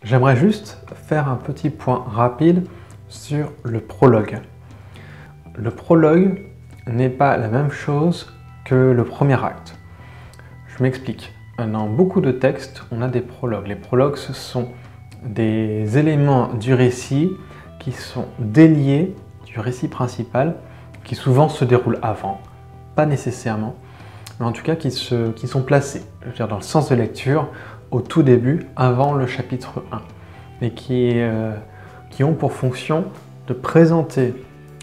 J'aimerais juste faire un petit point rapide sur le prologue. Le prologue n'est pas la même chose que le premier acte. Je m'explique. Dans beaucoup de textes, on a des prologues. Les prologues, ce sont des éléments du récit qui sont déliés du récit principal, qui souvent se déroulent avant, pas nécessairement, mais en tout cas qui sont placés, je veux dire, dans le sens de lecture, au tout début, avant le chapitre 1, et qui ont pour fonction de présenter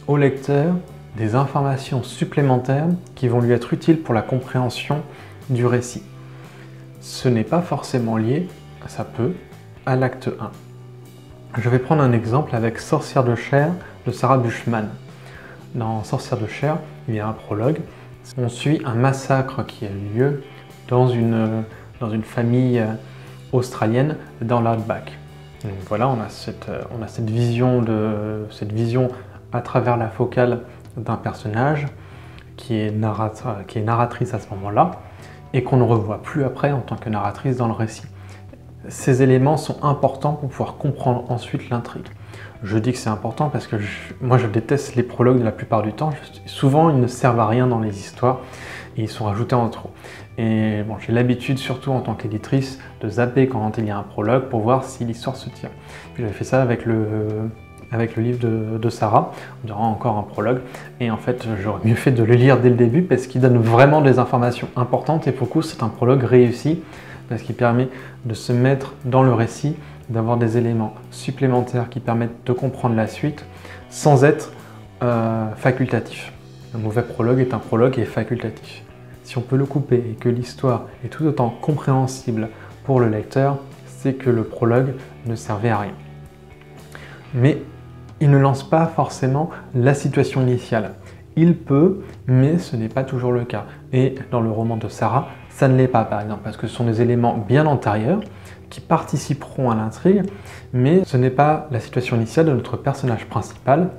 au lecteur des informations supplémentaires qui vont lui être utiles pour la compréhension du récit. Ce n'est pas forcément lié, ça peut, à l'acte 1. Je vais prendre un exemple avec Sorcière de chair de Sarah Bushman. Dans Sorcière de chair, il y a un prologue. On suit un massacre qui a eu lieu dans une famille australienne dans l'Outback. Donc voilà, on a cette vision à travers la focale d'un personnage qui est narratrice à ce moment-là et qu'on ne revoit plus après en tant que narratrice dans le récit. Ces éléments sont importants pour pouvoir comprendre ensuite l'intrigue. Je dis que c'est important parce que moi je déteste les prologues la plupart du temps. Souvent ils ne servent à rien dans les histoires et ils sont rajoutés en trop. Et bon, j'ai l'habitude, surtout en tant qu'éditrice, de zapper quand il y a un prologue pour voir si l'histoire se tient. Puis j'avais fait ça avec le livre de Sarah, on dirait encore un prologue, et en fait j'aurais mieux fait de le lire dès le début parce qu'il donne vraiment des informations importantes et pour le coup c'est un prologue réussi parce qu'il permet de se mettre dans le récit, d'avoir des éléments supplémentaires qui permettent de comprendre la suite sans être facultatif. Un mauvais prologue est un prologue qui est facultatif. Si on peut le couper et que l'histoire est tout autant compréhensible pour le lecteur, c'est que le prologue ne servait à rien. Mais il ne lance pas forcément la situation initiale. Il peut, mais ce n'est pas toujours le cas. Et dans le roman de Sarah, ça ne l'est pas par exemple, parce que ce sont des éléments bien antérieurs qui participeront à l'intrigue, mais ce n'est pas la situation initiale de notre personnage principal,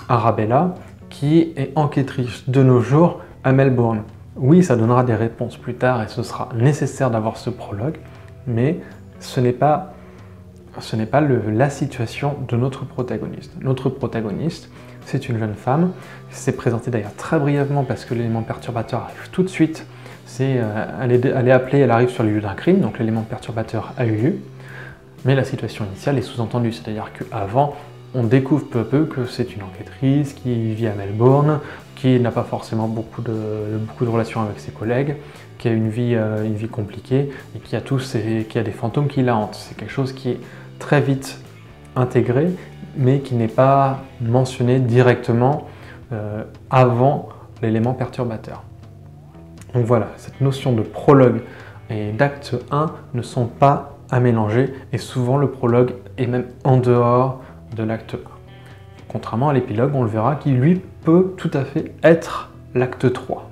Arabella, qui est enquêtrice de nos jours à Melbourne. Oui, ça donnera des réponses plus tard et ce sera nécessaire d'avoir ce prologue, mais ce n'est pas la situation de notre protagoniste. Notre protagoniste, c'est une jeune femme, c'est présenté d'ailleurs très brièvement parce que l'élément perturbateur arrive tout de suite. Elle est appelée, elle arrive sur le lieu d'un crime, donc l'élément perturbateur a eu lieu, mais la situation initiale est sous-entendue, c'est-à-dire qu'avant, on découvre peu à peu que c'est une enquêtrice qui vit à Melbourne, qui n'a pas forcément beaucoup de relations avec ses collègues, qui a une vie compliquée et qui a des fantômes qui la hantent. C'est quelque chose qui est très vite intégré, mais qui n'est pas mentionné directement avant l'élément perturbateur. Donc voilà, cette notion de prologue et d'acte 1 ne sont pas à mélanger et souvent le prologue est même en dehors de l'acte 1. Contrairement à l'épilogue, on le verra, qui lui peut tout à fait être l'acte 3.